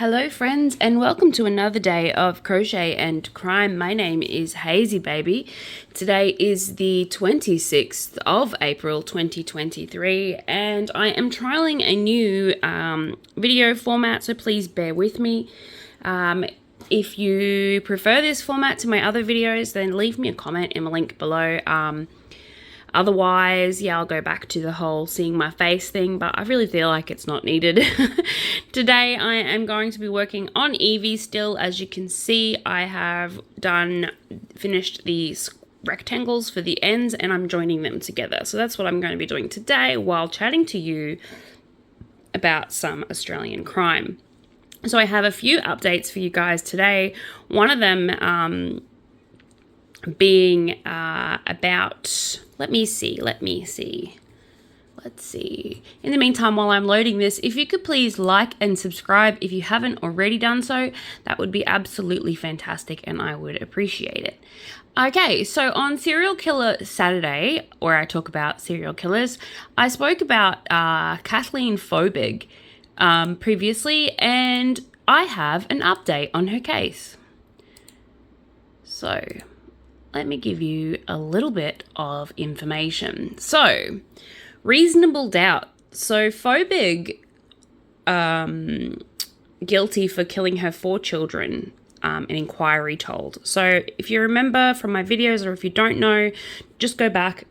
Hello friends and welcome to another day of Crochet and Crime. My name is Hazy Baby. Today is the 26th of April 2023 and I am trialing a new video format, so please bear with me. If you prefer this format to my other videos, then leave me a comment in the link below. Otherwise, I'll go back to the whole seeing my face thing, but I really feel like it's not needed. Today, I am going to be working on Eevee still. As you can see, I have finished the rectangles for the ends and I'm joining them together. So that's what I'm going to be doing today while chatting to you about some Australian crime. So I have a few updates for you guys today. One of them being about, let's see. In the meantime, while I'm loading this, if you could please like and subscribe if you haven't already done so, that would be absolutely fantastic and I would appreciate it. Okay, so on Serial Killer Saturday, where I talk about serial killers, I spoke about Kathleen Fobig previously, and I have an update on her case. So let me give you a little bit of information. So, reasonable doubt. So, Fobig, guilty for killing her 4 children, an inquiry told. So, if you remember from my videos, or if you don't know, just go back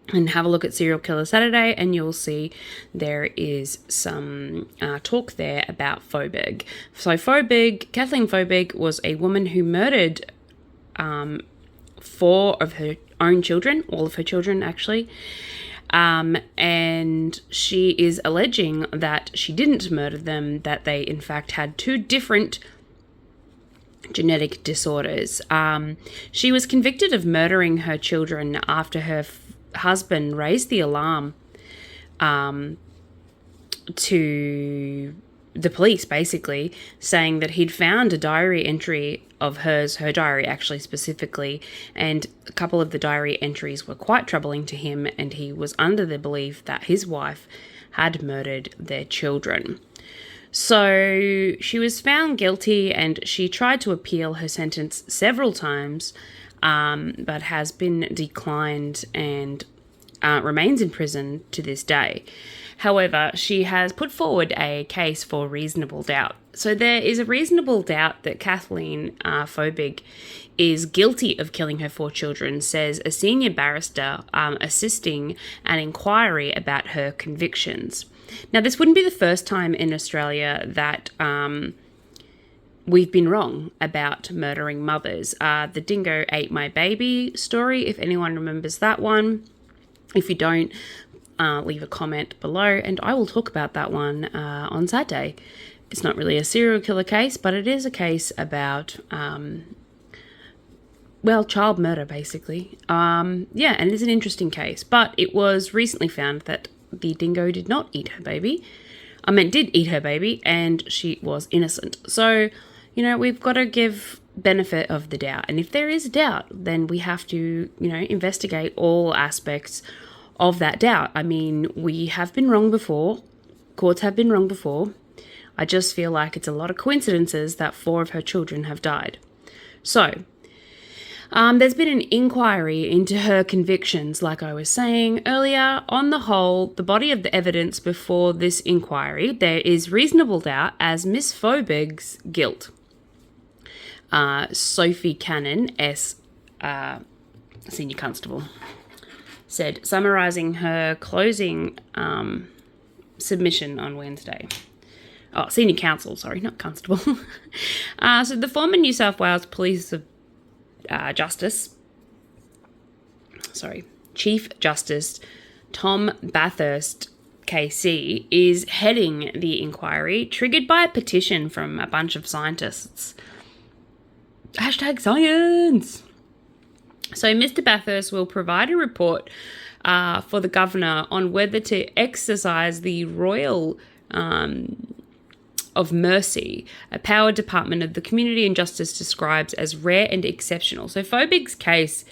and have a look at Serial Killer Saturday and you'll see there is some talk there about Fobig. So, Kathleen Fobig was a woman who murdered 4 of her own children, all of her children actually, and she is alleging that she didn't murder them, that they in fact had 2 different genetic disorders. She was convicted of murdering her children after her husband raised the alarm to the police, basically saying that he'd found a diary entry of her diary actually specifically, and a couple of the diary entries were quite troubling to him, and he was under the belief that his wife had murdered their children. So she was found guilty and she tried to appeal her sentence several times, but has been declined and remains in prison to this day. However, she has put forward a case for reasonable doubt. So there is a reasonable doubt that Kathleen Fobig is guilty of killing her 4 children, says a senior barrister assisting an inquiry about her convictions. Now, this wouldn't be the first time in Australia that we've been wrong about murdering mothers. The dingo ate my baby story, if anyone remembers that one. If you don't, leave a comment below and I will talk about that one on Saturday. It's not really a serial killer case, but it is a case about, child murder, basically. And it's an interesting case, but it was recently found that the dingo did not eat her baby. Did eat her baby, and she was innocent. So, we've got to give benefit of the doubt. And if there is doubt, then we have to, investigate all aspects of that doubt. We have been wrong before. Courts have been wrong before. I just feel like it's a lot of coincidences that 4 of her children have died. So, there's been an inquiry into her convictions, like I was saying earlier. On the whole, the body of the evidence before this inquiry, there is reasonable doubt as Miss Fobig's guilt. Sophie Cannon, Senior Constable, said, summarising her closing submission on Wednesday. Oh, Senior Counsel, sorry, not Constable. So the former New South Wales Police Chief Justice Tom Bathurst KC is heading the inquiry, triggered by a petition from a bunch of scientists. #science! So Mr. Bathurst will provide a report for the governor on whether to exercise the Royal of Mercy, a power Department of the Community and Justice describes as rare and exceptional. So Fobig's case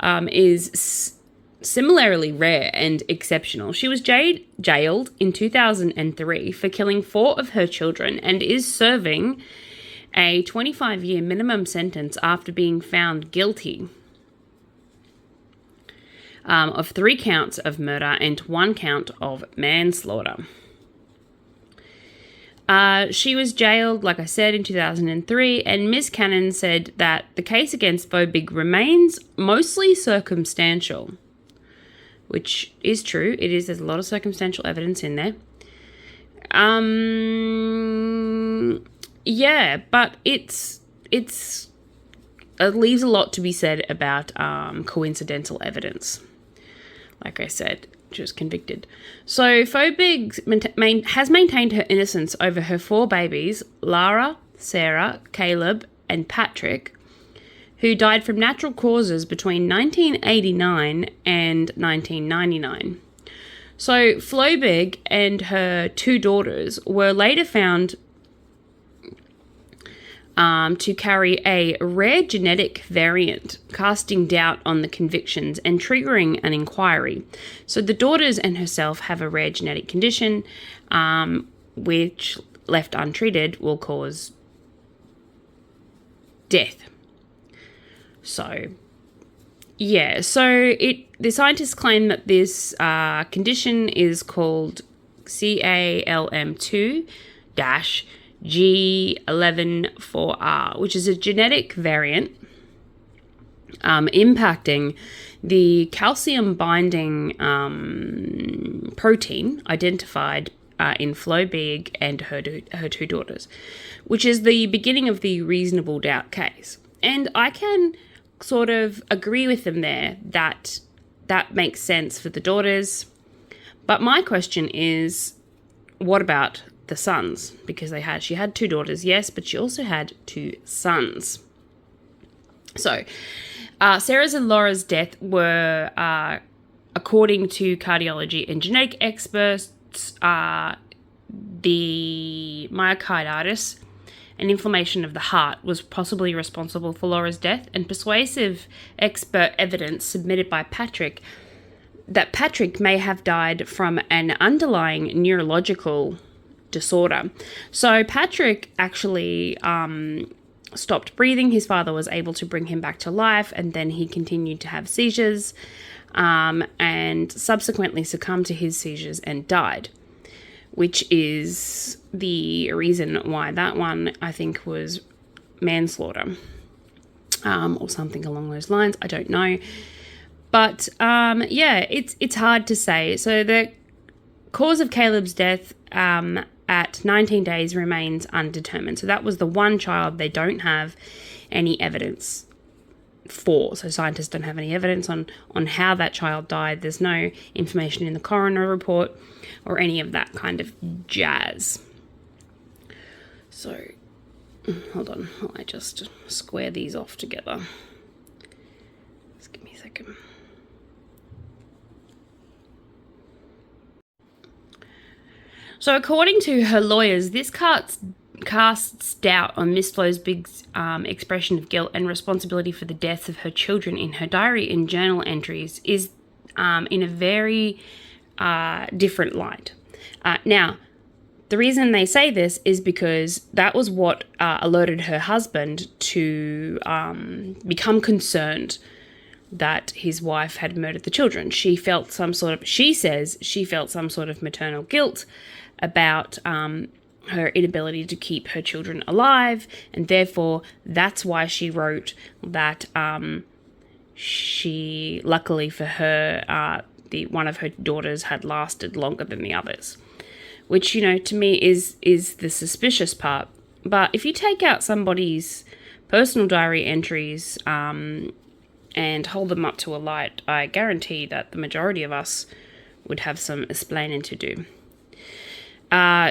is similarly rare and exceptional. She was jailed in 2003 for killing 4 of her children and is serving a 25-year minimum sentence after being found guilty of 3 counts of murder and 1 count of manslaughter. She was jailed, like I said, in 2003, and Ms. Cannon said that the case against Fobig remains mostly circumstantial, which is true. There's a lot of circumstantial evidence in there. Yeah, but it leaves a lot to be said about coincidental evidence. Like I said, she was convicted. So Fobig has maintained her innocence over her 4 babies, Lara, Sarah, Caleb, and Patrick, who died from natural causes between 1989 and 1999. So Fobig and her 2 daughters were later found to carry a rare genetic variant, casting doubt on the convictions and triggering an inquiry. So the daughters and herself have a rare genetic condition, which, left untreated, will cause death. So, yeah, the scientists claim that this condition is called CALM2-G114R, which is a genetic variant impacting the calcium-binding protein identified in Fobig and her 2 daughters, which is the beginning of the reasonable doubt case. And I can sort of agree with them there that makes sense for the daughters. But my question is, what about the sons? Because she had 2 daughters, yes, but she also had 2 sons. So Sarah's and Laura's death were, according to cardiology and genetic experts, the myocarditis and inflammation of the heart was possibly responsible for Laura's death, and persuasive expert evidence submitted by Patrick that Patrick may have died from an underlying neurological disorder. So Patrick actually stopped breathing. His father was able to bring him back to life, and then he continued to have seizures and subsequently succumbed to his seizures and died, which is the reason why that one, I think, was manslaughter or something along those lines. I don't know. But, yeah, it's hard to say. So the cause of Caleb's death at 19 days remains undetermined. So that was the one child they don't have any evidence for. So scientists don't have any evidence on how that child died. There's no information in the coroner report or any of that kind of jazz. So, hold on, I just square these off together. Just give me a second. So according to her lawyers, this casts doubt on Miss Fobig's expression of guilt and responsibility for the deaths of her children in her diary and journal entries is in a very different light. Now, the reason they say this is because that was what alerted her husband to become concerned that his wife had murdered the children. She says she felt some sort of maternal guilt about her inability to keep her children alive, and therefore that's why she wrote that she, luckily for her, one of her daughters had lasted longer than the others, which, to me is the suspicious part. But if you take out somebody's personal diary entries and hold them up to a light, I guarantee that the majority of us would have some explaining to do.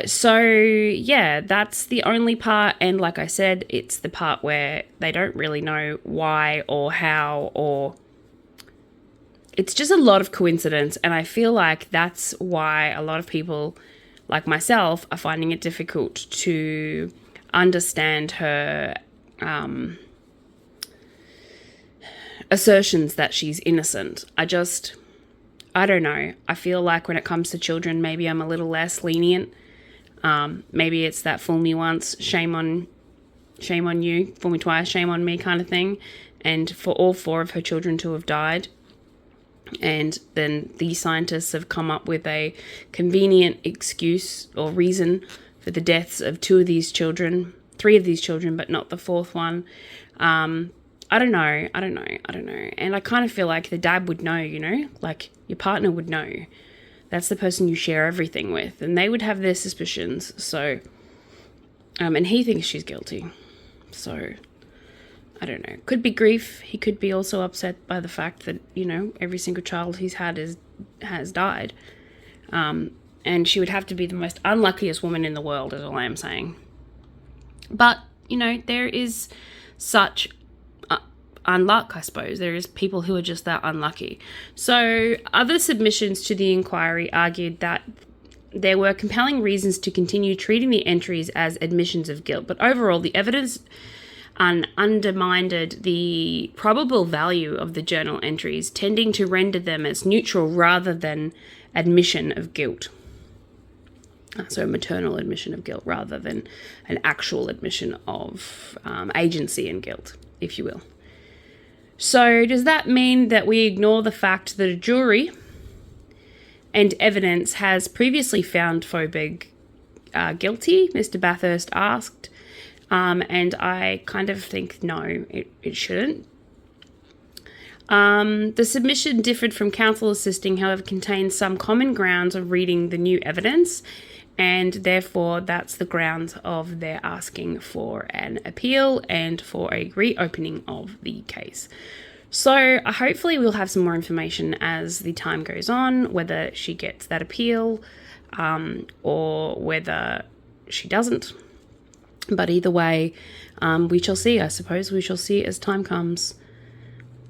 So yeah, that's the only part, and like I said, it's the part where they don't really know why or how, or it's just a lot of coincidence, and I feel like that's why a lot of people, like myself, are finding it difficult to understand her assertions that she's innocent. I don't know. I feel like when it comes to children, maybe I'm a little less lenient. Maybe it's that fool me once, shame on you, fool me twice, shame on me kind of thing. And for all 4 of her children to have died, and then the scientists have come up with a convenient excuse or reason for the deaths of 2 of these children, 3 of these children, but not the 4th one. I don't know. And I kind of feel like the dad would know, you know, like your partner would know. That's the person you share everything with, and they would have their suspicions. So, and he thinks she's guilty. So, I don't know. Could be grief. He could be also upset by the fact that, you know, every single child he's had has died. And she would have to be the most unluckiest woman in the world, is all I am saying. But, you know, there is such unluck, I suppose. There is people who are just that unlucky. So other submissions to the inquiry argued that there were compelling reasons to continue treating the entries as admissions of guilt, but overall the evidence undermined the probable value of the journal entries, tending to render them as neutral rather than admission of guilt. So a maternal admission of guilt rather than an actual admission of agency and guilt, if you will. So does that mean that we ignore the fact that a jury and evidence has previously found Faubourg guilty? Mr. Bathurst asked. And I kind of think no, it shouldn't. The submission differed from counsel assisting, however, contained some common grounds of reading the new evidence, and therefore that's the grounds of their asking for an appeal and for a reopening of the case. So hopefully we'll have some more information as the time goes on, whether she gets that appeal or whether she doesn't. But either way, we shall see, I suppose. We shall see as time comes.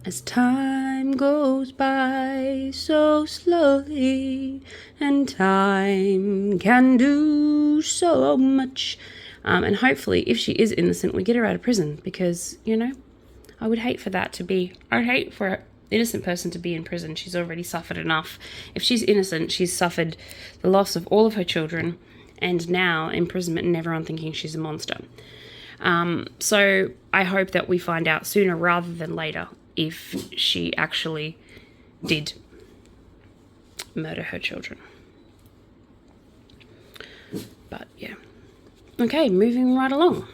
As time goes by so slowly, and time can do so much. And hopefully, if she is innocent, we get her out of prison, because, you know, I would hate for an innocent person to be in prison. She's already suffered enough. If she's innocent, she's suffered the loss of all of her children, and now imprisonment and everyone thinking she's a monster. So I hope that we find out sooner rather than later if she actually did murder her children. But yeah. Okay, moving right along.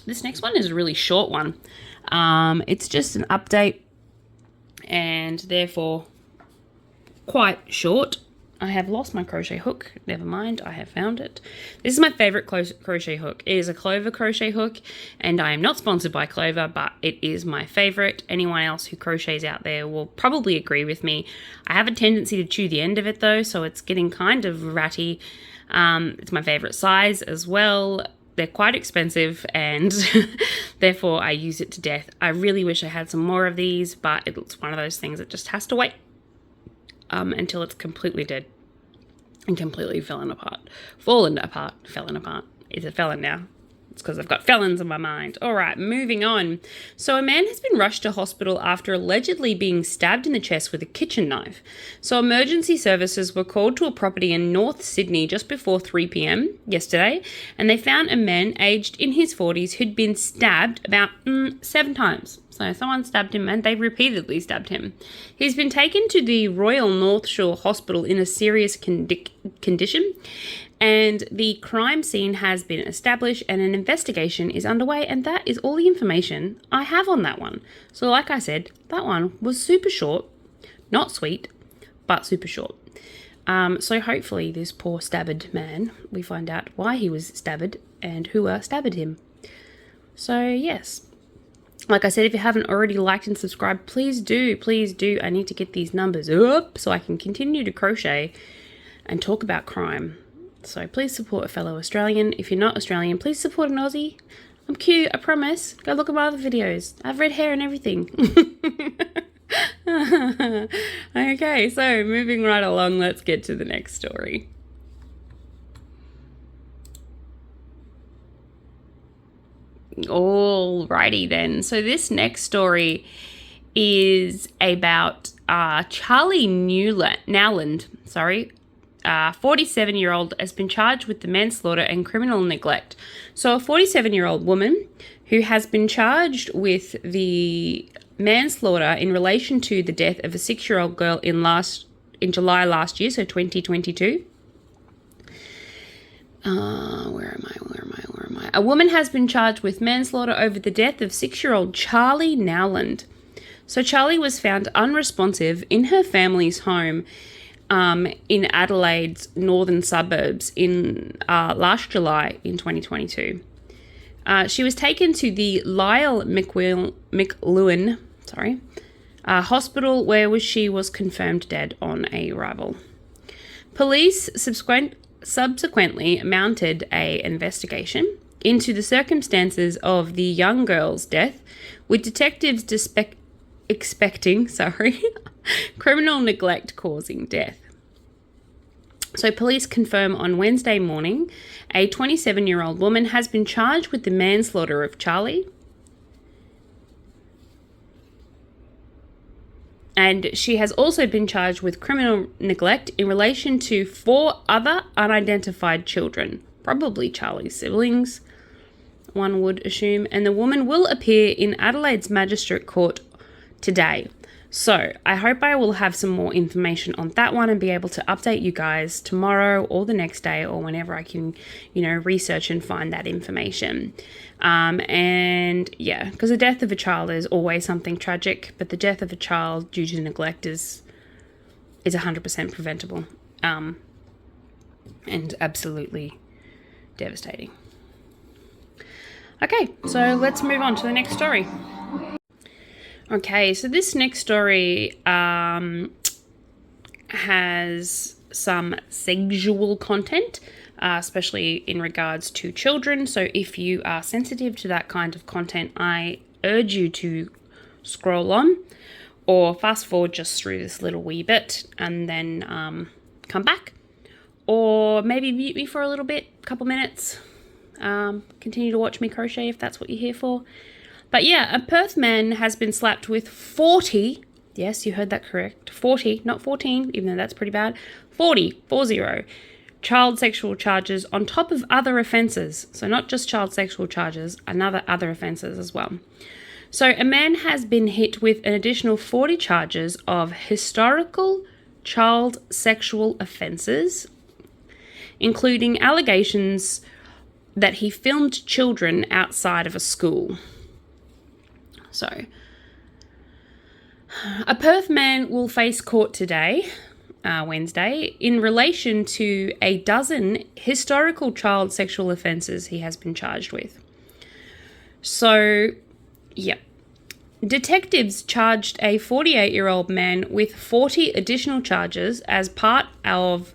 This next one is a really short one. It's just an update and therefore quite short. I have lost my crochet hook. Never mind, I have found it. This is my favorite crochet hook. It is a Clover crochet hook, and I am not sponsored by Clover, but it is my favorite. Anyone else who crochets out there will probably agree with me. I have a tendency to chew the end of it though, so it's getting kind of ratty. It's my favorite size as well. They're quite expensive, and therefore I use it to death. I really wish I had some more of these, but it's one of those things that just has to wait until it's completely dead and completely fallen apart. It's a felon now. It's because I've got felons in my mind. All right, moving on. So a man has been rushed to hospital after allegedly being stabbed in the chest with a kitchen knife. So emergency services were called to a property in North Sydney just before 3 p.m. yesterday, and they found a man aged in his 40s who'd been stabbed about 7 times. So someone stabbed him, and they repeatedly stabbed him. He's been taken to the Royal North Shore Hospital in a serious condition, and the crime scene has been established and an investigation is underway, and that is all the information I have on that one. So like I said, that one was super short, not sweet, but super short. So hopefully this poor stabbed man, we find out why he was stabbed and who stabbed him. So yes. Like I said, if you haven't already liked and subscribed, please do. I need to get these numbers up so I can continue to crochet and talk about crime. So please support a fellow Australian. If you're not Australian, please support an Aussie. I'm cute, I promise. Go look at my other videos. I have red hair and everything. Okay, so moving right along, let's get to the next story. Alrighty then. So this next story is about Charlie Nowland, 47-year-old, has been charged with the manslaughter and criminal neglect. So a 47-year-old woman who has been charged with the manslaughter in relation to the death of a 6-year-old girl in July last year, so 2022. Where am I? A woman has been charged with manslaughter over the death of 6-year-old Charlie Nowland. So Charlie was found unresponsive in her family's home in Adelaide's northern suburbs in last July in 2022. She was taken to the Lyle McLuhan hospital, where she was confirmed dead on arrival. Police subsequently mounted an investigation into the circumstances of the young girl's death, with detectives expecting criminal neglect causing death. So police confirm on Wednesday morning a 27-year-old woman has been charged with the manslaughter of Charlie, and she has also been charged with criminal neglect in relation to 4 other unidentified children, probably Charlie's siblings, one would assume, and the woman will appear in Adelaide's Magistrate Court today. So I hope I will have some more information on that one and be able to update you guys tomorrow or the next day or whenever I can, research and find that information. And yeah, because the death of a child is always something tragic, but the death of a child due to neglect is 100% preventable, and absolutely devastating. Okay, so let's move on to the next story. Okay, so this next story has some sexual content, especially in regards to children. So if you are sensitive to that kind of content, I urge you to scroll on or fast forward just through this little wee bit and then come back. Or maybe mute me for a little bit, couple minutes. Continue to watch me crochet if that's what you're here for. But yeah, a Perth man has been slapped with 40, yes, you heard that correct, 40, not 14, even though that's pretty bad, 40 child sexual charges on top of other offences. So not just child sexual charges, other offences as well. So a man has been hit with an additional 40 charges of historical child sexual offences, including allegations that he filmed children outside of a school. So, a Perth man will face court today, Wednesday, in relation to a dozen historical child sexual offences he has been charged with. So, yeah. Detectives charged a 48-year-old man with 40 additional charges as part of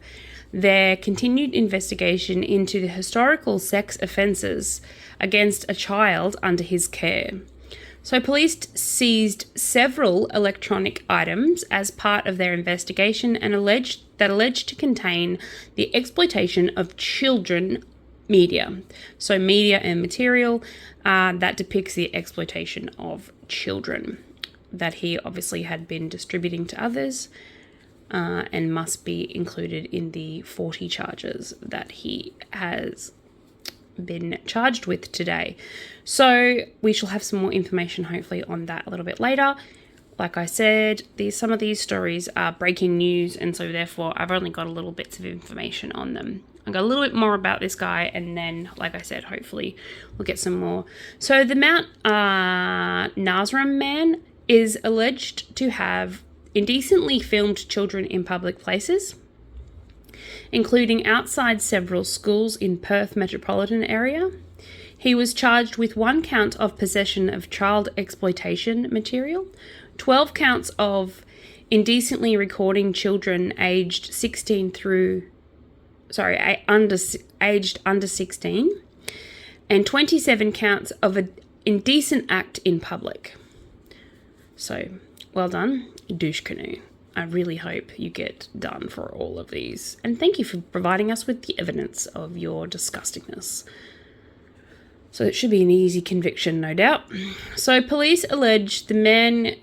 their continued investigation into the historical sex offences against a child under his care. So police seized several electronic items as part of their investigation and alleged to contain the exploitation of children media. So media and material that depicts the exploitation of children that he obviously had been distributing to others, and must be included in the 40 charges that he has been charged with today. So we shall have some more information hopefully on that a little bit later. Like I said, some of these stories are breaking news, and so therefore I've only got a little bits of information on them. I got a little bit more about this guy, and then, like I said, hopefully we'll get some more. So the Mount Nazram man is alleged to have indecently filmed children in public places, including outside several schools in Perth metropolitan area. He was charged with 1 count of possession of child exploitation material, 12 counts of indecently recording children aged under 16, and 27 counts of an indecent act in public. So, well done, douche canoe. I really hope you get done for all of these. And thank you for providing us with the evidence of your disgustingness. So it should be an easy conviction, no doubt. So police allege the man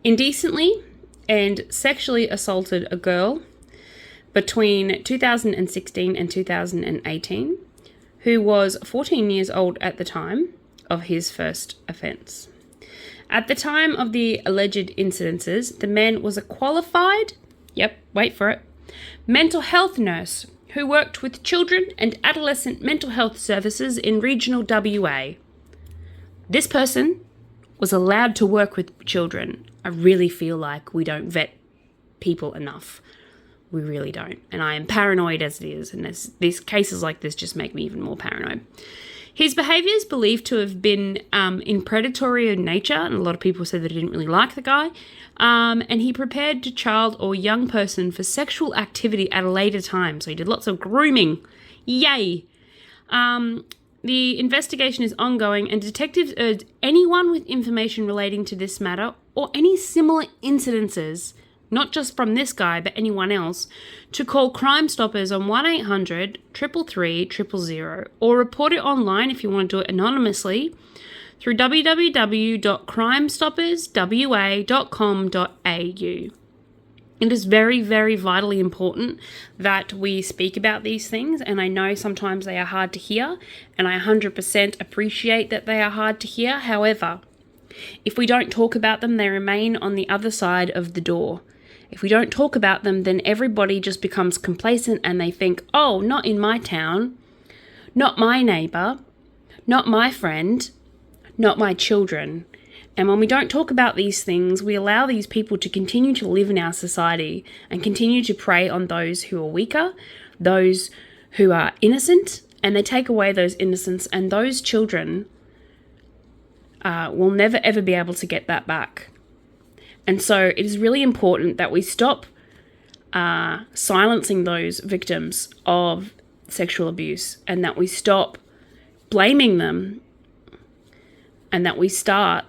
indecently and sexually assaulted a girl between 2016 and 2018, who was 14 years old at the time of his first offence. At the time of the alleged incidences, the man was a qualified, wait for it, mental health nurse who worked with children and adolescent mental health services in regional WA. This person was allowed to work with children. I really feel like we don't vet people enough. We really don't. And I am paranoid as it is. And these cases like this just make me even more paranoid. His behaviour is believed to have been in predatory in nature. And a lot of people said that they didn't really like the guy. And he prepared the child or young person for sexual activity at a later time. So he did lots of grooming. Yay. The investigation is ongoing, and detectives urge anyone with information relating to this matter or any similar incidences, not just from this guy, but anyone else, to call Crime Stoppers on 1-800-333-000 or report it online if you want to do it anonymously through www.crimestopperswa.com.au. It is very, very vitally important that we speak about these things, and I know sometimes they are hard to hear, and I 100% appreciate that they are hard to hear. However, if we don't talk about them, they remain on the other side of the door. If we don't talk about them, then everybody just becomes complacent and they think, oh, not in my town, not my neighbour, not my friend, not my children. And when we don't talk about these things, we allow these people to continue to live in our society and continue to prey on those who are weaker, those who are innocent, and they take away those innocence, and those children will never ever be able to get that back. And so it is really important that we stop silencing those victims of sexual abuse, and that we stop blaming them, and that we start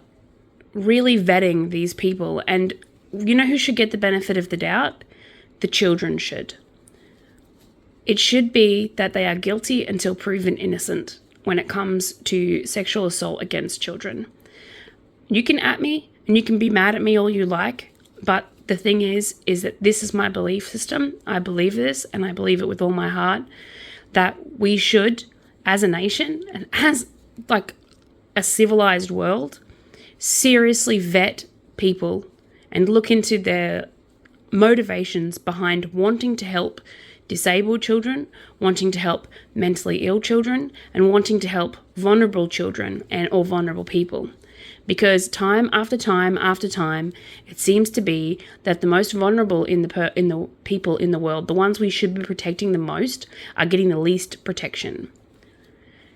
really vetting these people. And you know who should get the benefit of the doubt? The children should. It should be that they are guilty until proven innocent when it comes to sexual assault against children. You can at me and you can be mad at me all you like, but the thing is that this is my belief system. I believe this, and I believe it with all my heart, that we should, as a nation and as like a civilized world, seriously vet people and look into their motivations behind wanting to help disabled children, wanting to help mentally ill children, and wanting to help vulnerable children or vulnerable people. Because time after time after time, it seems to be that the most vulnerable in the people in the world, the ones we should be protecting the most, are getting the least protection.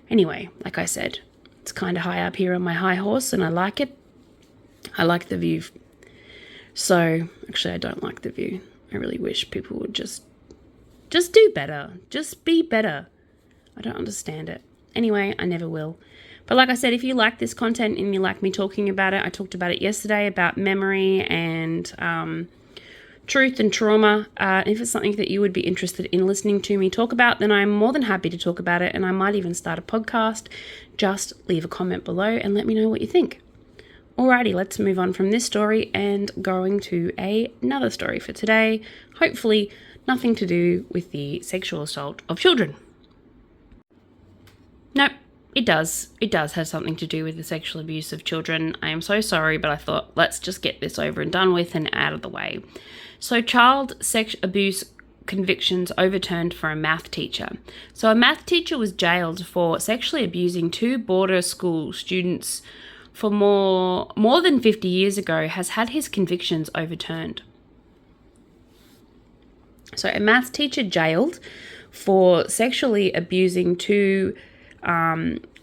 Anyway, like I said, it's kind of high up here on my high horse, and I like it. I like the view. So, actually, I don't like the view. I really wish people would just do better. Just be better. I don't understand it. Anyway, I never will. But like I said, if you like this content and you like me talking about it, I talked about it yesterday, about memory and truth and trauma. If it's something that you would be interested in listening to me talk about, then I'm more than happy to talk about it, and I might even start a podcast. Just leave a comment below and let me know what you think. Alrighty, let's move on from this story and going to another story for today. Hopefully nothing to do with the sexual assault of children. Nope, it does. It does have something to do with the sexual abuse of children. I am so sorry, but I thought let's just get this over and done with and out of the way. So child sex abuse convictions overturned for a math teacher. So a math teacher was jailed for sexually abusing two border school students for more than 50 years ago, has had his convictions overturned. So a maths teacher jailed for sexually abusing two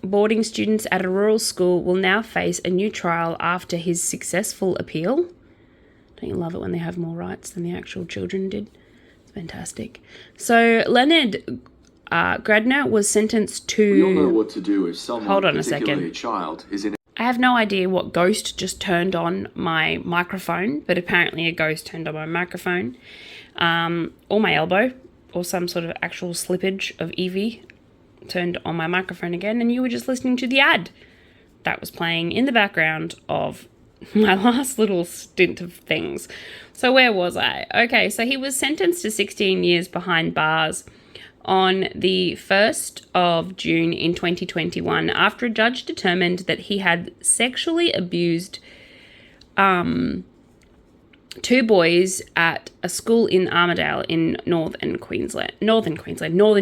boarding students at a rural school will now face a new trial after his successful appeal. Don't you love it when they have more rights than the actual children did? It's fantastic. So Leonard Gradner was sentenced to... We all know what to do if someone, hold on a particularly second. a child, is in... I have no idea what ghost just turned on my microphone, but apparently a ghost turned on my microphone, or my elbow, or some sort of actual slippage of Evie turned on my microphone again, and you were just listening to the ad that was playing in the background of My last little stint of things. So where was I? Okay, so he was sentenced to 16 years behind bars on the 1st of June in 2021 after a judge determined that he had sexually abused two boys at a school in Armidale in northern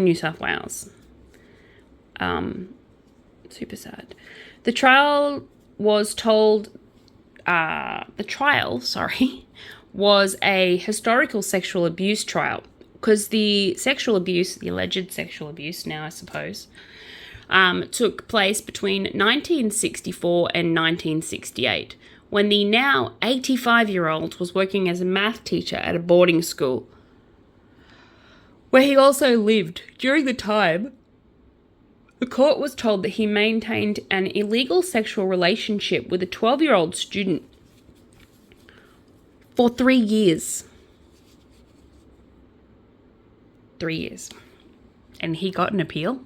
New South Wales. Super sad. The trial was a historical sexual abuse trial, because the alleged sexual abuse now, I suppose, took place between 1964 and 1968, when the now 85-year-old was working as a math teacher at a boarding school, where he also lived. During the time, the court was told that he maintained an illegal sexual relationship with a 12-year-old student for 3 years. 3 years. And he got an appeal?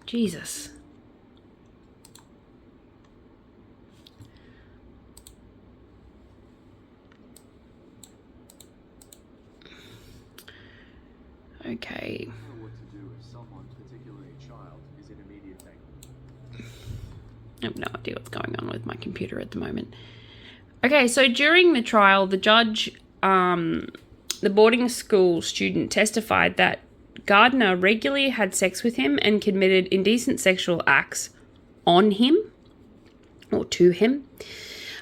Jesus. Okay. What to do if someone, particularly a child, is in immediate danger? I have no idea what's going on with my computer at the moment. Okay, so during the trial, the judge, the boarding school student testified that Gardner regularly had sex with him and committed indecent sexual acts on him or to him.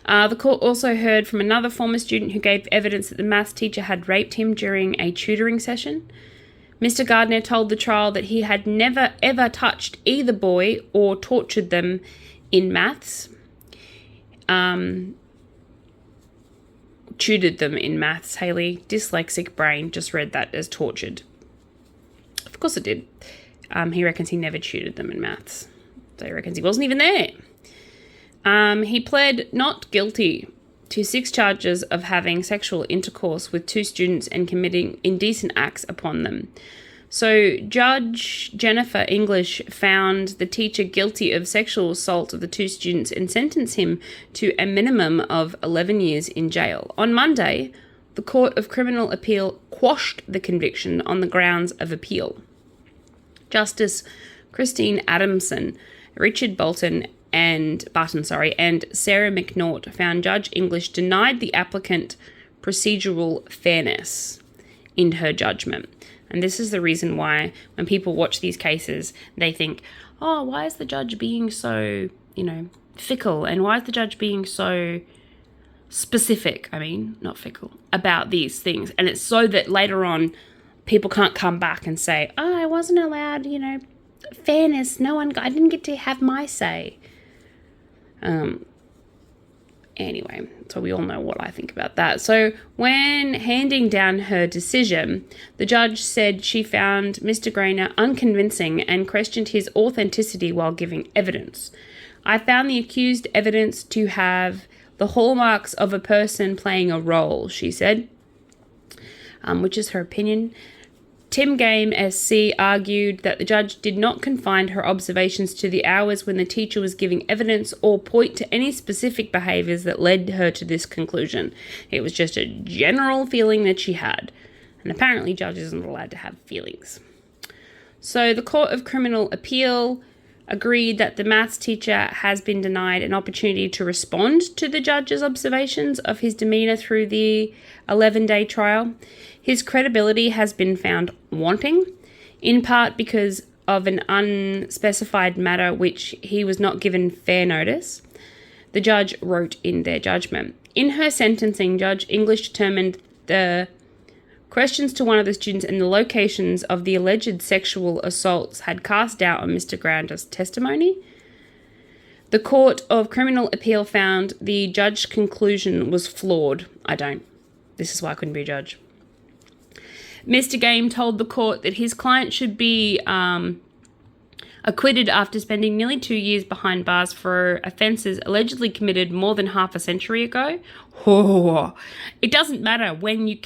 The court also heard from another former student who gave evidence that the maths teacher had raped him during a tutoring session. Mr. Gardner told the trial that he had never ever touched either boy or tortured them in maths. Tutored them in maths, Haley. Dyslexic brain just read that as tortured. Of course it did. He reckons he never tutored them in maths. So he reckons he wasn't even there. He pled not guilty to 6 charges of having sexual intercourse with 2 students and committing indecent acts upon them. So Judge Jennifer English found the teacher guilty of sexual assault of the 2 students and sentenced him to a minimum of 11 years in jail. On Monday, the Court of Criminal Appeal quashed the conviction on the grounds of appeal. Justice Christine Adamson, Richard Button, and Sarah McNaught found Judge English denied the applicant procedural fairness in her judgment. And this is the reason why when people watch these cases, they think, oh, why is the judge being so, fickle? And why is the judge being so specific, not fickle, about these things? And it's so that later on, people can't come back and say, oh, I wasn't allowed, fairness. I didn't get to have my say. Anyway, so we all know what I think about that. So when handing down her decision, the judge said she found Mr. Grainer unconvincing and questioned his authenticity while giving evidence. I found the accused evidence to have the hallmarks of a person playing a role, she said, which is her opinion. Tim Game SC argued that the judge did not confine her observations to the hours when the teacher was giving evidence or point to any specific behaviours that led her to this conclusion. It was just a general feeling that she had. And apparently judges aren't allowed to have feelings. So the Court of Criminal Appeal agreed that the maths teacher has been denied an opportunity to respond to the judge's observations of his demeanour through the 11-day trial. His credibility has been found wanting, in part because of an unspecified matter which he was not given fair notice, the judge wrote in their judgment. In her sentencing, Judge English determined the questions to one of the students and the locations of the alleged sexual assaults had cast doubt on Mr. Grander's testimony. The Court of Criminal Appeal found the judge's conclusion was flawed. This is why I couldn't be a judge. Mr. Game told the court that his client should be acquitted after spending nearly 2 years behind bars for offences allegedly committed more than half a century ago. It doesn't matter when you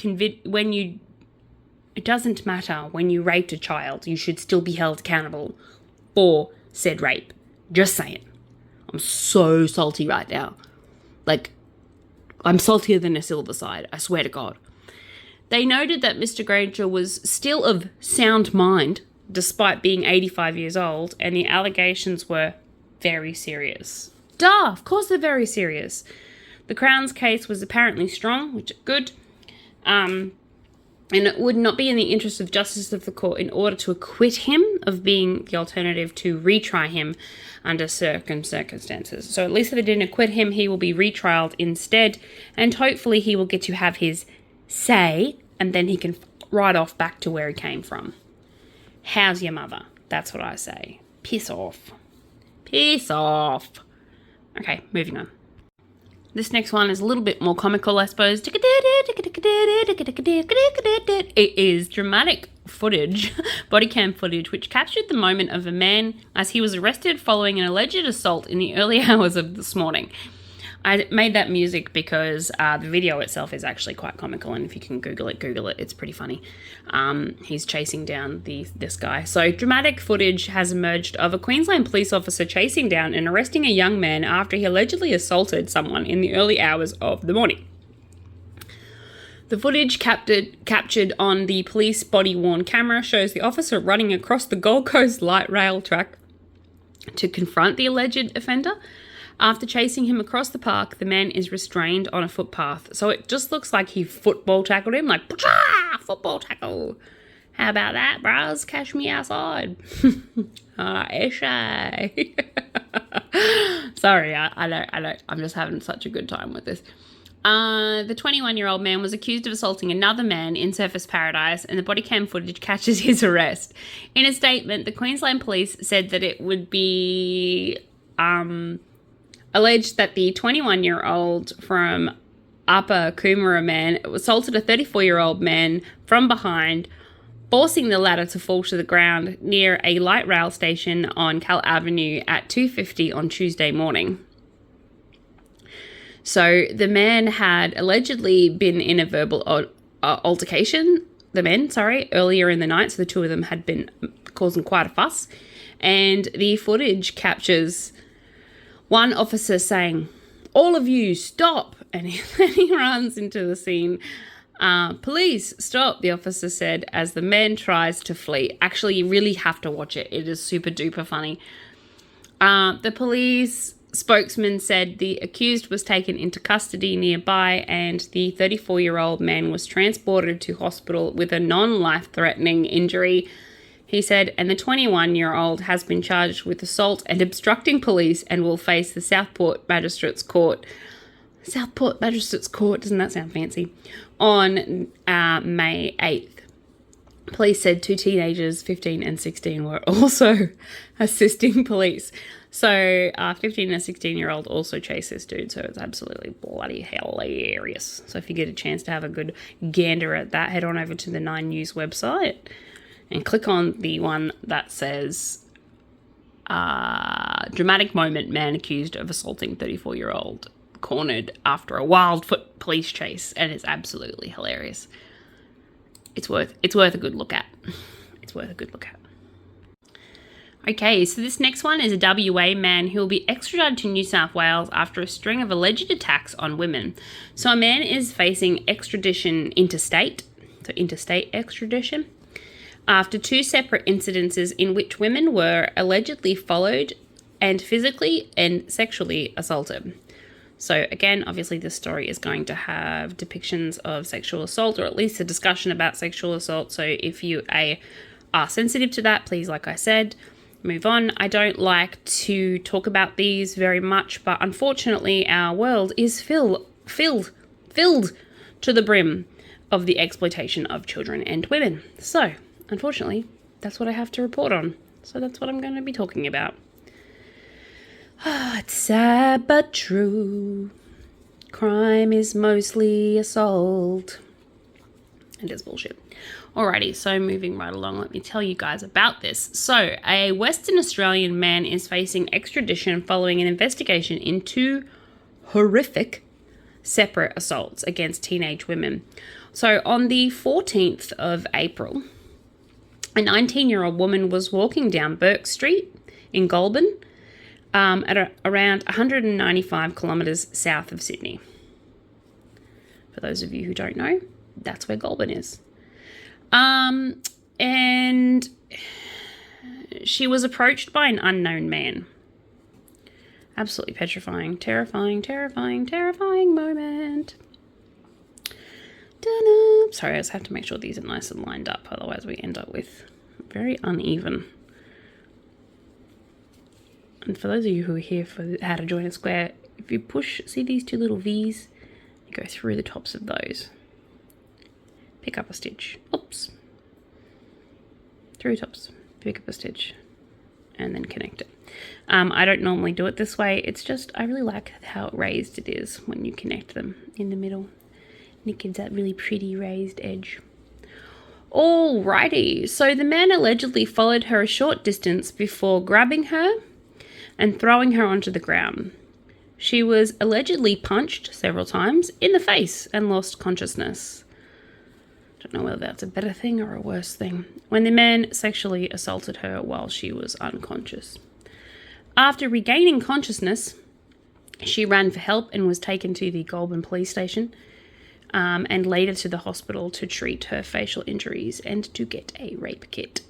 raped a child. You should still be held accountable for said rape. Just saying. I'm so salty right now. I'm saltier than a silver side, I swear to God. They noted that Mr. Granger was still of sound mind, despite being 85 years old, and the allegations were very serious. Duh, of course they're very serious. The Crown's case was apparently strong, which is good, and it would not be in the interest of justice of the court in order to acquit him of being the alternative to retry him under certain circumstances. So at least if they didn't acquit him, he will be retrialed instead, and hopefully he will get to have his say, and then he can ride off back to where he came from. How's your mother? That's what I say. Piss off. Piss off. Okay, moving on. This next one is a little bit more comical, I suppose. It is dramatic footage, body cam footage, which captured the moment of a man as he was arrested following an alleged assault in the early hours of this morning. I made that music because the video itself is actually quite comical, and if you can Google it. It's pretty funny. He's chasing down this guy. So dramatic footage has emerged of a Queensland police officer chasing down and arresting a young man after he allegedly assaulted someone in the early hours of the morning. The footage captured on the police body-worn camera shows the officer running across the Gold Coast light rail track to confront the alleged offender. After chasing him across the park, the man is restrained on a footpath. So it just looks like he football tackled him, like, football tackle. How about that, bros? Catch me outside. Eshay. Sorry, I don't. I'm just having such a good time with this. The 21-year-old man was accused of assaulting another man in Surfers Paradise, and the body cam footage catches his arrest. In a statement, the Queensland Police said that it would be alleged that the 21-year-old from Upper Coomera man assaulted a 34-year-old man from behind, forcing the latter to fall to the ground near a light rail station on Cal Avenue at 2:50 on Tuesday morning. So the man had allegedly been in a verbal altercation, earlier in the night. So the two of them had been causing quite a fuss. And the footage captures one officer saying, "All of you, stop!" And then he runs into the scene. "Police, stop," the officer said as the man tries to flee. Actually, you really have to watch it. It is super duper funny. The police spokesman said the accused was taken into custody nearby, and the 34-year-old man was transported to hospital with a non-life-threatening injury. He said, and the 21-year-old has been charged with assault and obstructing police and will face the Southport Magistrates Court. Southport Magistrates Court, doesn't that sound fancy? On May 8th. Police said two teenagers, 15 and 16, were also assisting police. So 15 and 16-year-old also chased this dude, so it's absolutely bloody hilarious. So if you get a chance to have a good gander at that, head on over to the 9 News website and click on the one that says dramatic moment, man accused of assaulting 34-year-old cornered after a wildfoot police chase, and it's absolutely hilarious. It's worth a good look at. It's worth a good look at. Okay, so this next one is a WA man who will be extradited to New South Wales after a string of alleged attacks on women. So a man is facing extradition interstate extradition, after 2 separate incidences in which women were allegedly followed and physically and sexually assaulted. So again, obviously this story is going to have depictions of sexual assault, or at least a discussion about sexual assault. So if you are sensitive to that, please, like I said, move on. I don't like to talk about these very much, but unfortunately our world is filled to the brim of the exploitation of children and women. So unfortunately, that's what I have to report on. So that's what I'm going to be talking about. It's sad but true. Crime is mostly assault. It is bullshit. Alrighty, so moving right along, let me tell you guys about this. So, a Western Australian man is facing extradition following an investigation into horrific separate assaults against teenage women. So, on the 14th of April, a 19-year-old woman was walking down Burke Street in Goulburn, at around 195 kilometres south of Sydney. For those of you who don't know, that's where Goulburn is. And she was approached by an unknown man. Absolutely petrifying, terrifying, terrifying, terrifying moment. Da-da. Sorry, I just have to make sure these are nice and lined up, otherwise we end up with very uneven. And for those of you who are here for how to join a square, if you push, see these two little V's? You go through the tops of those. Pick up a stitch. Oops. Through tops. Pick up a stitch. And then connect it. I don't normally do it this way. It's just, I really like how raised it is when you connect them in the middle. And it gives that really pretty raised edge. Alrighty, so the man allegedly followed her a short distance before grabbing her and throwing her onto the ground. She was allegedly punched several times in the face and lost consciousness. Don't know whether that's a better thing or a worse thing. When the man sexually assaulted her while she was unconscious. After regaining consciousness, she ran for help and was taken to the Goulburn police station and later to the hospital to treat her facial injuries and to get a rape kit.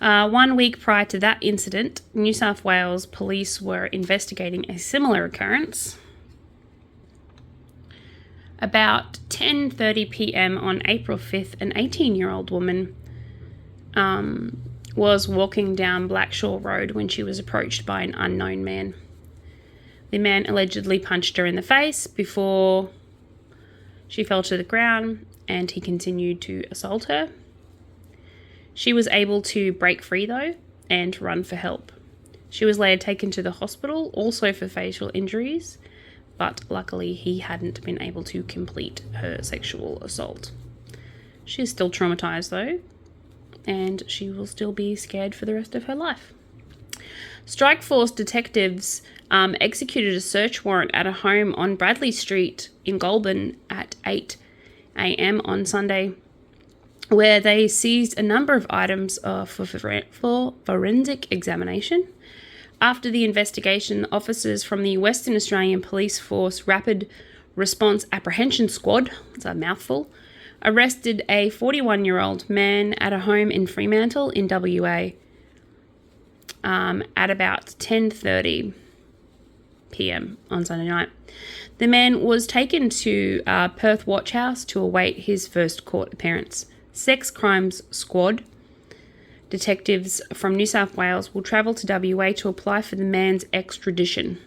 1 week prior to that incident, New South Wales police were investigating a similar occurrence. About 10:30 p.m. on April 5th, an 18-year-old woman was walking down Blackshaw Road when she was approached by an unknown man. The man allegedly punched her in the face before she fell to the ground, and he continued to assault her. She was able to break free, though, and run for help. She was later taken to the hospital, also for facial injuries, but luckily he hadn't been able to complete her sexual assault. She is still traumatized, though, and she will still be scared for the rest of her life. Strike Force detectives executed a search warrant at a home on Bradley Street in Goulburn at 8 a.m. on Sunday, where they seized a number of items for forensic examination. After the investigation, officers from the Western Australian Police Force Rapid Response Apprehension Squad, it's a mouthful, arrested a 41-year-old man at a home in Fremantle in WA at about 10:30 p.m. on Sunday night. The man was taken to Perth Watch House to await his first court appearance. Sex Crimes Squad detectives from New South Wales will travel to WA to apply for the man's extradition.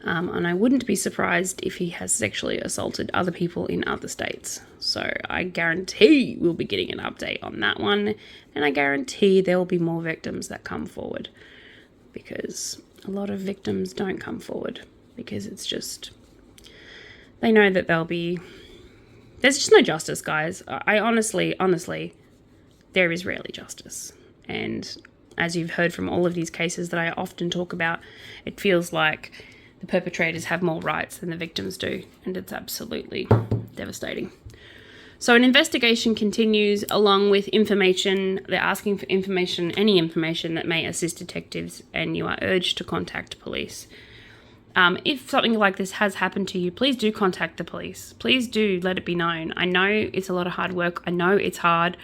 And I wouldn't be surprised if he has sexually assaulted other people in other states. So I guarantee we'll be getting an update on that one. And I guarantee there will be more victims that come forward. Because a lot of victims don't come forward. Because it's just, they know that there's just no justice, guys. I honestly, there is rarely justice. And as you've heard from all of these cases that I often talk about, it feels like the perpetrators have more rights than the victims do, and it's absolutely devastating. So an investigation continues along with information. They're asking for information, any information that may assist detectives, and you are urged to contact police. If something like this has happened to you, please do contact the police. Please do let it be known. I know it's a lot of hard work. I know it's hard.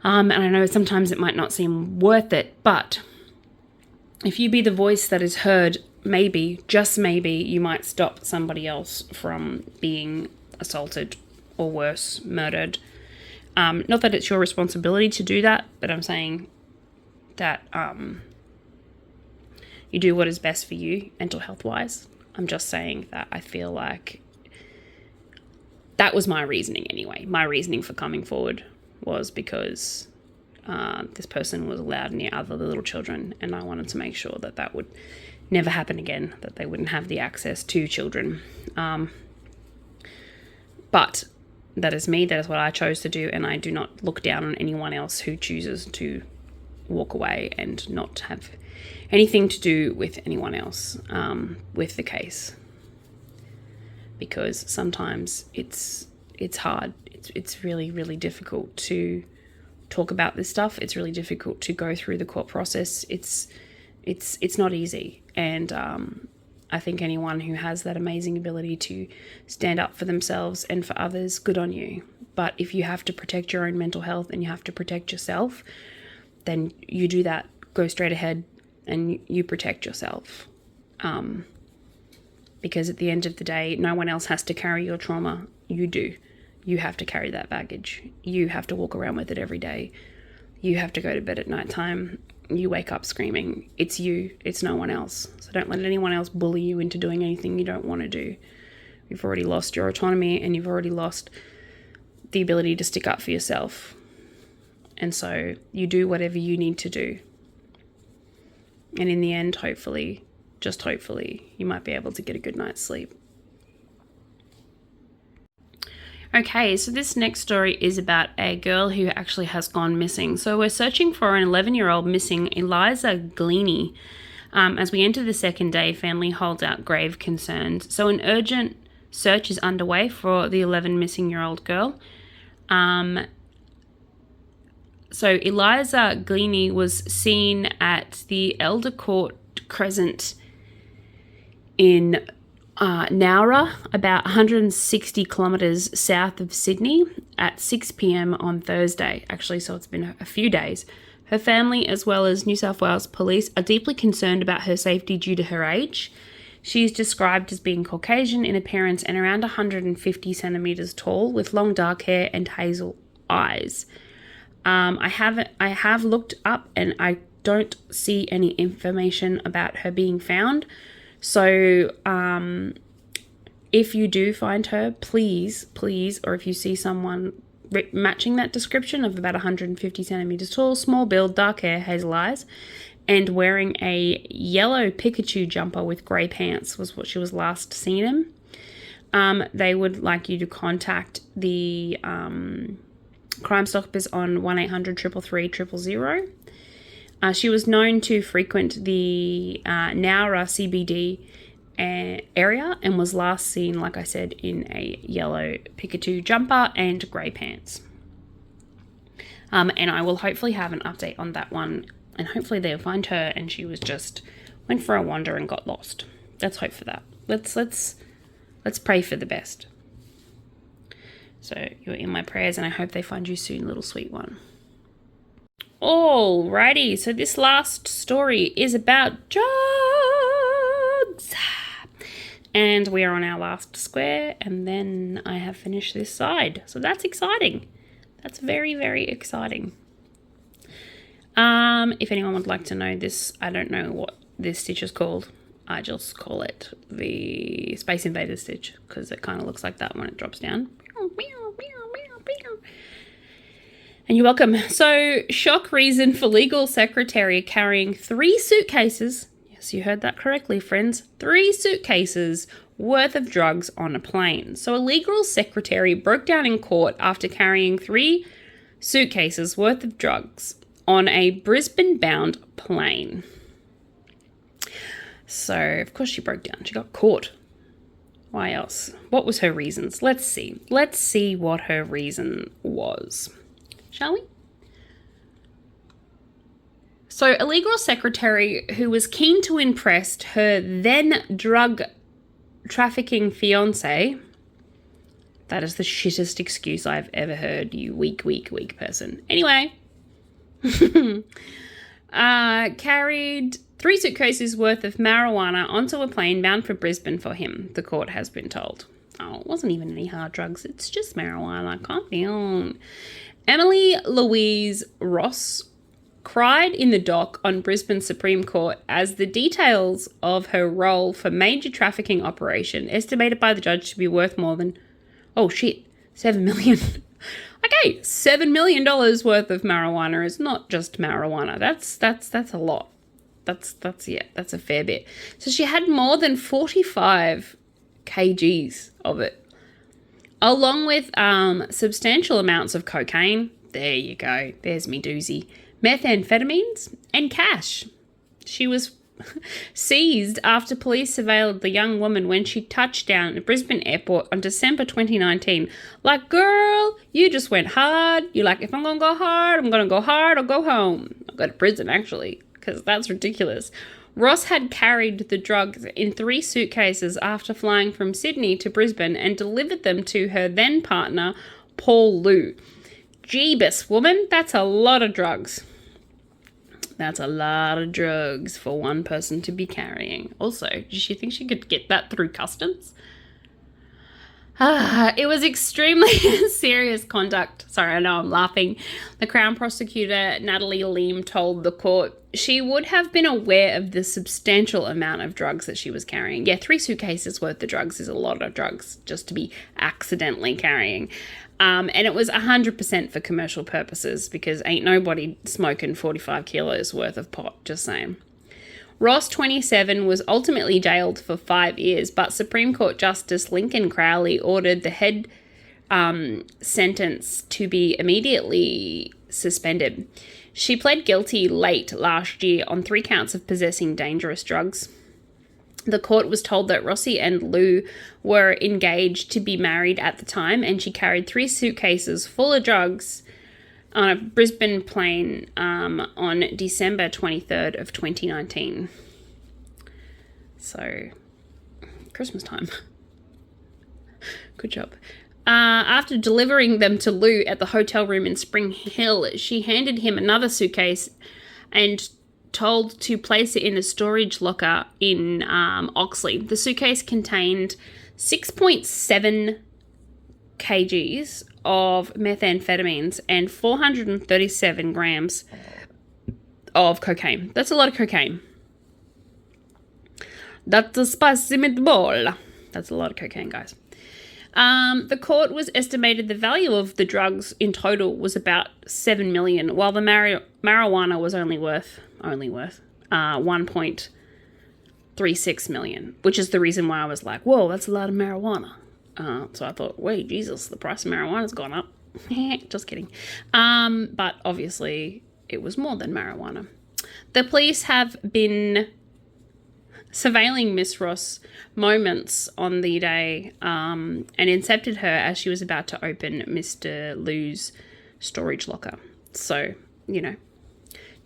And I know sometimes it might not seem worth it, but if you be the voice that is heard, maybe, just maybe, you might stop somebody else from being assaulted or worse, murdered. Not that it's your responsibility to do that, but I'm saying that you do what is best for you, mental health-wise. I'm just saying that I feel like that was my reasoning anyway. My reasoning for coming forward was because this person was allowed near other little children, and I wanted to make sure that that would never happen again, that they wouldn't have the access to children. But that is me, that is what I chose to do, and I do not look down on anyone else who chooses to walk away and not have anything to do with anyone else with the case. Because sometimes it's hard. It's really, really difficult to talk about this stuff. It's really difficult to go through the court process. It's not easy. And I think anyone who has that amazing ability to stand up for themselves and for others, good on you. But if you have to protect your own mental health and you have to protect yourself, then you do that. Go straight ahead and you protect yourself. Because at the end of the day, no one else has to carry your trauma. You do. You have to carry that baggage. You have to walk around with it every day. You have to go to bed at nighttime. You wake up screaming. It's you. It's no one else. So don't let anyone else bully you into doing anything you don't want to do. You've already lost your autonomy and you've already lost the ability to stick up for yourself. And so you do whatever you need to do. And in the end, hopefully, just hopefully, you might be able to get a good night's sleep. Okay, so this next story is about a girl who actually has gone missing. So we're searching for an 11-year-old missing Eliza Gleaney. As we enter the second day, family holds out grave concerns. So an urgent search is underway for the 11-missing-year-old girl. So Eliza Gleaney was seen at the Elder Court Crescent in Nowra, about 160 kilometres south of Sydney, at 6 p.m. on Thursday. Actually, so it's been a few days. Her family, as well as New South Wales police, are deeply concerned about her safety due to her age. She is described as being Caucasian in appearance and around 150 centimetres tall, with long dark hair and hazel eyes. I have looked up and I don't see any information about her being found. So if you do find her, please, or if you see someone matching that description of about 150 centimetres tall, small build, dark hair, hazel eyes, and wearing a yellow Pikachu jumper with grey pants was what she was last seen in, they would like you to contact the Crime Stoppers on 1-800-333 000. She was known to frequent the Nowra CBD area and was last seen, like I said, in a yellow Pikachu jumper and grey pants. And I will hopefully have an update on that one, and hopefully they'll find her and she was just went for a wander and got lost. Let's hope for that. Let's pray for the best. So you're in my prayers and I hope they find you soon, little sweet one. Alrighty, so this last story is about drugs. And we are on our last square, and then I have finished this side. So that's exciting. That's very, very exciting. If anyone would like to know this, I don't know what this stitch is called. I just call it the Space Invader stitch because it kind of looks like that when it drops down. And you're welcome. So, shock reason for legal secretary carrying 3 suitcases. Yes, you heard that correctly, friends. 3 suitcases worth of drugs on a plane. So, a legal secretary broke down in court after carrying 3 suitcases worth of drugs on a Brisbane-bound plane. So, of course, she broke down. She got caught. Why else? What was her reasons? Let's see. Let's see what her reason was. Shall we? So, a legal secretary who was keen to impress her then drug trafficking fiance. That is the shittest excuse I've ever heard, you weak person. Anyway, carried 3 suitcases worth of marijuana onto a plane bound for Brisbane for him, the court has been told. Oh, it wasn't even any hard drugs. It's just marijuana. Calm down. Emily Louise Ross cried in the dock on Brisbane Supreme Court as the details of her role for major trafficking operation, estimated by the judge to be worth more than, $7 million. Okay, $7 million worth of marijuana is not just marijuana. That's a lot. That's a fair bit. So she had more than 45 kgs of it, along with substantial amounts of cocaine. There you go. There's me doozy. Methamphetamines and cash. She was seized after police surveilled the young woman when she touched down at Brisbane Airport on December 2019. Like, girl, you just went hard. You're like, if I'm going to go hard, I'm going to go hard or go home. I'll go to prison, actually, because that's ridiculous. Ross had carried the drugs in 3 suitcases after flying from Sydney to Brisbane and delivered them to her then partner, Paul Liu. Jeebus, woman, that's a lot of drugs. That's a lot of drugs for one person to be carrying. Also, did she think she could get that through customs? It was extremely serious conduct. Sorry, I know I'm laughing. The Crown Prosecutor, Natalie Leem, told the court she would have been aware of the substantial amount of drugs that she was carrying. Yeah, 3 suitcases worth of drugs is a lot of drugs just to be accidentally carrying. And it was 100% for commercial purposes because ain't nobody smoking 45 kilos worth of pot, just saying. Ross, 27, was ultimately jailed for 5 years, but Supreme Court Justice Lincoln Crowley ordered the head sentence to be immediately suspended. She pled guilty late last year on 3 counts of possessing dangerous drugs. The court was told that Rossi and Liu were engaged to be married at the time, and she carried 3 suitcases full of drugs on a Brisbane plane on December 23rd of 2019. So, Christmas time. Good job. After delivering them to Liu at the hotel room in Spring Hill, she handed him another suitcase and told to place it in a storage locker in Oxley. The suitcase contained 6.7 kgs of methamphetamines and 437 grams of cocaine. That's a lot of cocaine. That's a spicy meatball. That's a lot of cocaine, guys. The court was estimated the value of the drugs in total was about $7 million, while the marijuana was only worth 1.36 million, which is the reason why I was like, whoa, that's a lot of marijuana. So I thought, wait, Jesus, the price of marijuana's gone up. Just kidding. But obviously it was more than marijuana. The police have been surveilling Miss Ross moments on the day and intercepted her as she was about to open Mr. Liu's storage locker. So,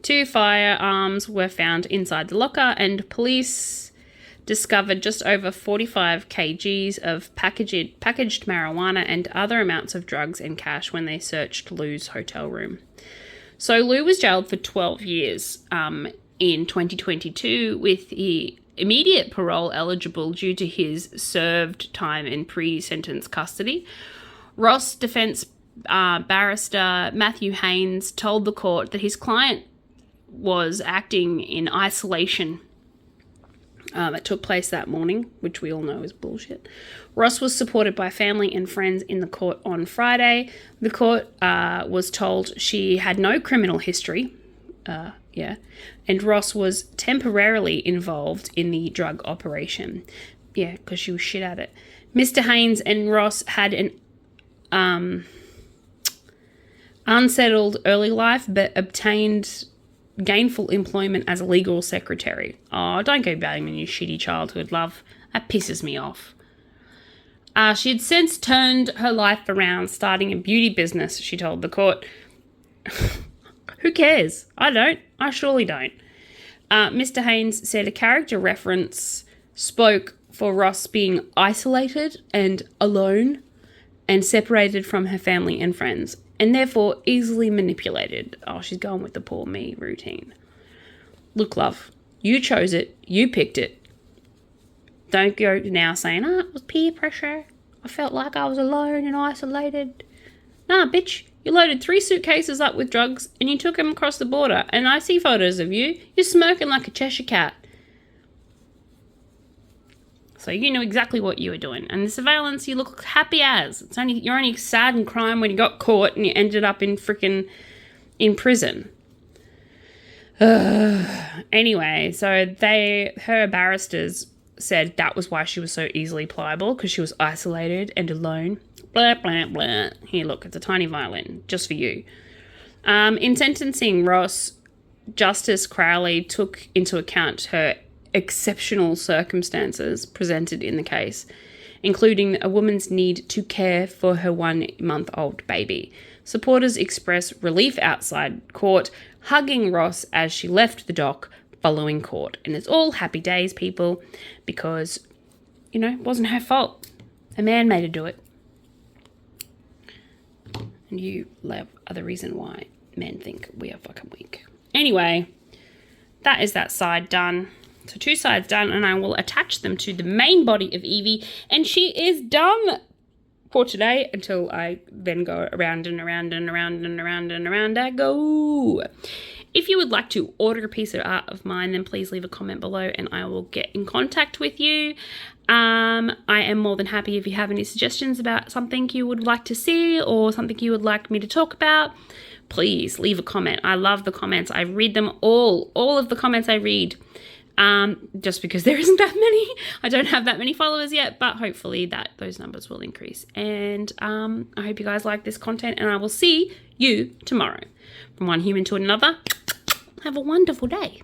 2 firearms were found inside the locker, and police discovered just over 45 kgs of packaged marijuana and other amounts of drugs and cash when they searched Liu's hotel room. So Liu was jailed for 12 years in 2022, with the immediate parole eligible due to his served time in pre-sentence custody. Ross defense barrister Matthew Haynes told the court that his client was acting in isolation that took place that morning, which we all know is bullshit. Ross was supported by family and friends in the court on Friday. The court was told she had no criminal history, and Ross was temporarily involved in the drug operation. Yeah, because she was shit at it. Mr. Haynes and Ross had an unsettled early life, but obtained gainful employment as a legal secretary. Oh, don't go blaming your shitty childhood, love. That pisses me off. She had since turned her life around, starting a beauty business, she told the court. Who cares? I don't. I surely don't. Mr. Haynes said a character reference spoke for Ross being isolated and alone and separated from her family and friends, and therefore easily manipulated. Oh, she's going with the poor me routine. Look, love, you chose it. You picked it. Don't go now saying, it was peer pressure. I felt like I was alone and isolated. Nah, bitch, you loaded 3 suitcases up with drugs and you took them across the border, and I see photos of you. You're smirking like a Cheshire cat. So you knew exactly what you were doing. And the surveillance, you look happy as. You're only sad and crying when you got caught and you ended up in prison. Anyway, so her barristers said that was why she was so easily pliable, because she was isolated and alone. Blah, blah, blah. Here, look, it's a tiny violin, just for you. In sentencing Ross, Justice Crowley took into account her exceptional circumstances presented in the case, including a woman's need to care for her 1-month-old baby. Supporters expressed relief outside court, hugging Ross as she left the dock, following court. And it's all happy days, people, because, you know, it wasn't her fault. A man made her do it. And you are the reason why men think we are fucking weak. Anyway, that is that side done. So 2 sides done, and I will attach them to the main body of Evie, and she is done for today until I then go around and around and around and around and around I go. If you would like to order a piece of art of mine, then please leave a comment below and I will get in contact with you. I am more than happy if you have any suggestions about something you would like to see or something you would like me to talk about. Please leave a comment. I love the comments. I read them all of the comments I read. Just because there isn't that many. I don't have that many followers yet, but hopefully those numbers will increase. And I hope you guys like this content, and I will see you tomorrow. From one human to another, have a wonderful day.